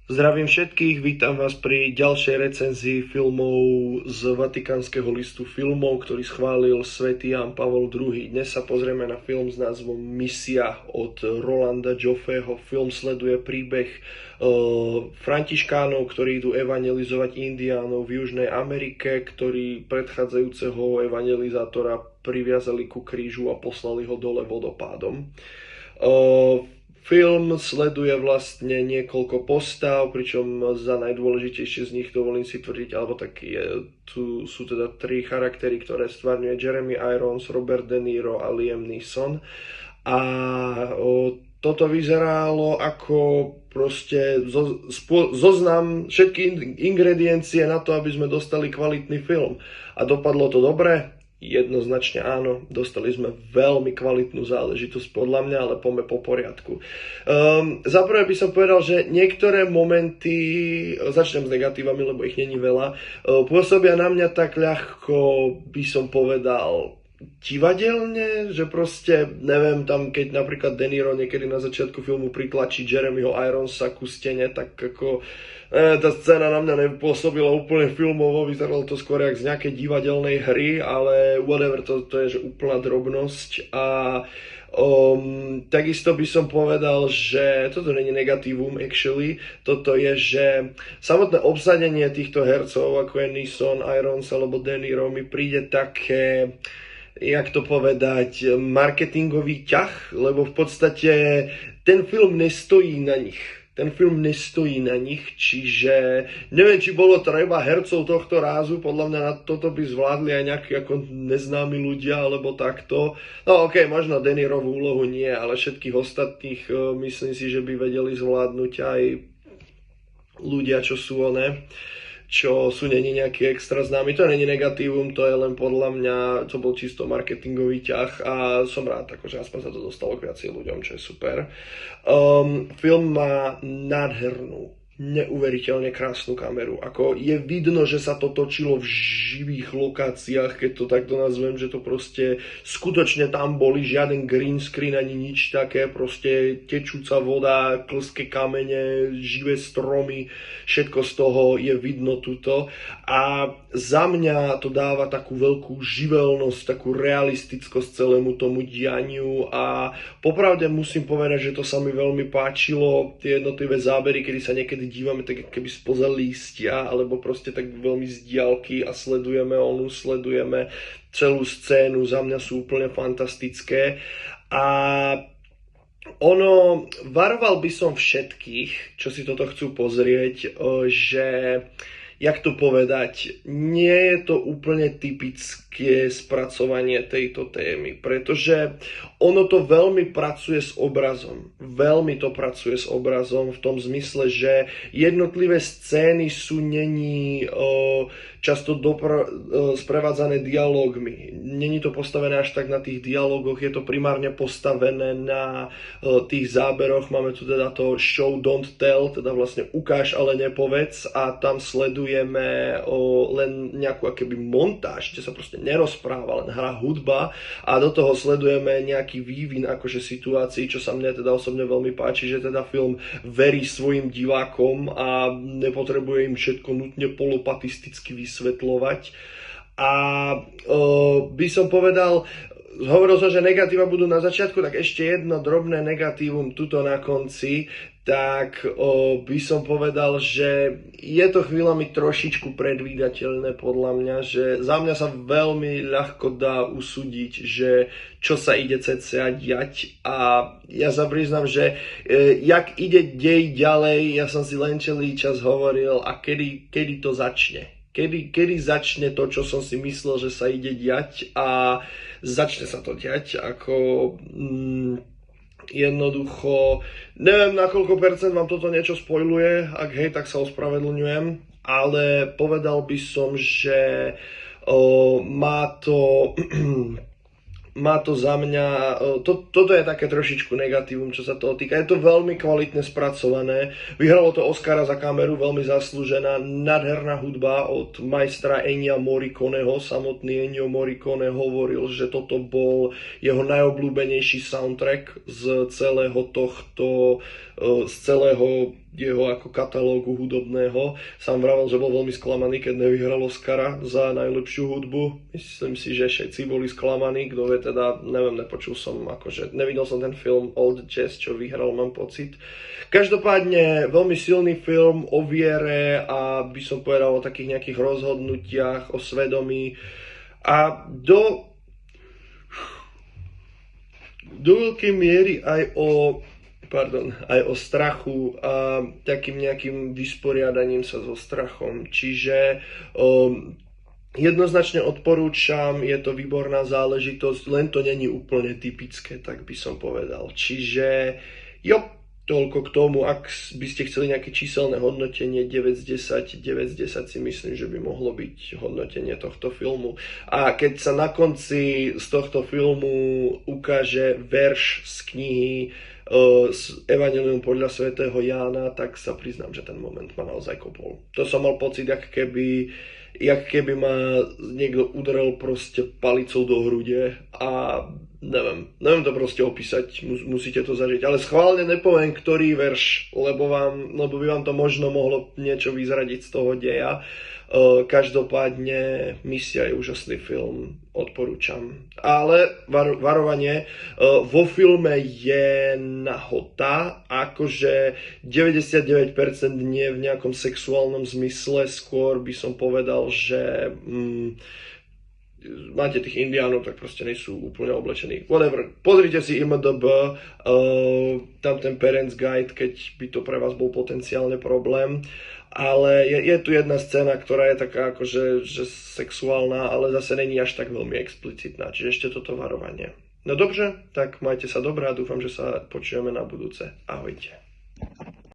Zdravím všetkých, vítam vás pri ďalšej recenzii filmov z Vatikánskeho listu filmov, ktorý schválil svätý Ján Pavol II. Dnes sa pozrieme na film s názvom Misia od Rolanda Joffeho. Film sleduje príbeh františkánov, ktorí idú evangelizovať indiánov v Južnej Amerike, ktorí predchádzajúceho evangelizátora priviazali ku krížu a poslali ho dole vodopádom. Film sleduje vlastne niekoľko postav, pričom za najdôležitejšie z nich dovolím si tvrdiť, alebo tu sú teda tri charaktery, ktoré stvárňuje Jeremy Irons, Robert De Niro a Liam Neeson. A toto vyzeralo ako proste zoznam všetky ingrediencie na to, aby sme dostali kvalitný film. A dopadlo to dobre? Jednoznačne áno, dostali sme veľmi kvalitnú záležitosť podľa mňa, ale poďme po poriadku. Zaprvé by som povedal, že niektoré momenty, začnem s negatívami, lebo ich není veľa, pôsobia na mňa tak ľahko, by som povedal, divadelne, že proste, neviem, tam keď napríklad De Niro niekedy na začiatku filmu pritlačí Jeremyho Ironsa ku stene, tak ako tá scéna na mňa nepôsobila úplne filmovo, vyzeralo to skôr jak z nejakej divadelnej hry, ale whatever, to je že úplná drobnosť. A takisto by som povedal, že toto nie je negatívum actually, toto je, že samotné obsadenie týchto hercov, ako je Neeson, Irons alebo De Niro, mi príde také, jak to povedať, marketingový ťah, lebo v podstate ten film nestojí na nich. Čiže neviem, či bolo treba hercov tohto rázu, podľa mňa na toto by zvládli aj nejakí ako neznámi ľudia, alebo takto. No okej, možno De Nirovú úlohu nie, ale všetkých ostatných myslím si, že by vedeli zvládnuť aj ľudia, čo sú není nejaký extra známy. To není negatívum, to je len podľa mňa, to bol čisto marketingový ťah a som rád, akože aspoň sa to dostalo k viacej ľuďom, čo je super. Film má nádhernú, neuveriteľne krásnu kameru. Ako je vidno, že sa to točilo v živých lokáciách, keď to takto nazvem, že to proste skutočne tam boli, žiaden green screen ani nič také, proste tečúca voda, klské kamene, živé stromy, všetko z toho je vidno tuto. A za mňa to dáva takú veľkú živelnosť, takú realistickosť celému tomu dianiu a popravde musím povedať, že to sa mi veľmi páčilo, tie jednotlivé zábery, kedy sa niekedy dívame tak keby spoza lístia, alebo proste tak veľmi z diaľky a sledujeme celú scénu, za mňa sú úplne fantastické. A varoval by som všetkých, čo si toto chcú pozrieť, že jak to povedať, nie je to úplne typické spracovanie tejto témy, pretože ono to veľmi pracuje s obrazom. Veľmi to pracuje s obrazom v tom zmysle, že jednotlivé scény sú často sprevádzané dialógmi. Není to postavené až tak na tých dialógoch, je to primárne postavené na tých záberoch. Máme tu teda to show don't tell, teda vlastne ukáž, ale nepovedz, a tam sledujeme len nejakú akoby montáž, kde sa proste nerozpráva, len hrá hudba a do toho sledujeme nejaký vývin akože situácií, čo sa mne teda osobne veľmi páči, že teda film verí svojim divákom a nepotrebuje im všetko nutne polopatisticky vysvetľovať. A by som povedal, hovoril som, že negatíva budú na začiatku, tak ešte jedno drobné negatívum tuto na konci, tak by som povedal, že je to chvíľami trošičku predvídateľné podľa mňa, že za mňa sa veľmi ľahko dá usúdiť, že čo sa ide cca diať, a ja sa priznám, že jak ide dej ďalej, ja som si len celý čas hovoril, a kedy to začne. Kedy začne to, čo som si myslel, že sa ide diať, a začne sa to diať, ako jednoducho, neviem na koľko percent vám toto niečo spoiluje, ak hej, tak sa ospravedlňujem, ale povedal by som, že má to za mňa, toto je také trošičku negatívum, čo sa toho týka. Je to veľmi kvalitne spracované, vyhralo to Oscara za kameru, veľmi zaslúžená, nádherná hudba od majstra Ennio Morriconeho. Samotný Ennio Morricone hovoril, že toto bol jeho najobľúbenejší soundtrack z celého tohto z celého jeho ako katalógu hudobného. Sám vravel, že bol veľmi sklamaný, keď nevyhral Oscara za najlepšiu hudbu. Myslím si, že všetci boli sklamaní, kto vie teda, neviem, nepočul som, akože nevidel som ten film Old Jazz, čo vyhral, mám pocit. Každopádne veľmi silný film o viere a by som povedal o takých nejakých rozhodnutiach, o svedomí a do veľkej miery aj o strachu a takým nejakým vysporiadaním sa so strachom. Čiže jednoznačne odporúčam, je to výborná záležitosť, len to není úplne typické, tak by som povedal. Čiže toľko k tomu, ak by ste chceli nejaké číselné hodnotenie 9 z 10, 9 z 10 si myslím, že by mohlo byť hodnotenie tohto filmu. A keď sa na konci z tohto filmu ukáže verš z knihy z Evangelium podľa svätého Jána, tak sa priznám, že ten moment ma naozaj kopol. To som mal pocit, jak keby ma niekto udrel proste palicou do hrude a neviem to proste opísať, musíte to zažiť. Ale schválne nepoviem, ktorý verš, lebo by vám to možno mohlo niečo vyzradiť z toho deja. Každopádne Misia je úžasný film, odporúčam. Ale varovanie, vo filme je nahota, akože 99% nie v nejakom sexuálnom zmysle, skôr by som povedal, že máte tých indiánov, tak proste nejsú úplne oblečení. Whatever. Pozrite si IMDb, tam ten Parents Guide, keď by to pre vás bol potenciálne problém. Ale je tu jedna scéna, ktorá je taká akože že sexuálna, ale zase není až tak veľmi explicitná. Čiže ešte toto varovanie. No dobře, tak majte sa dobré a dúfam, že sa počujeme na budúce. Ahojte.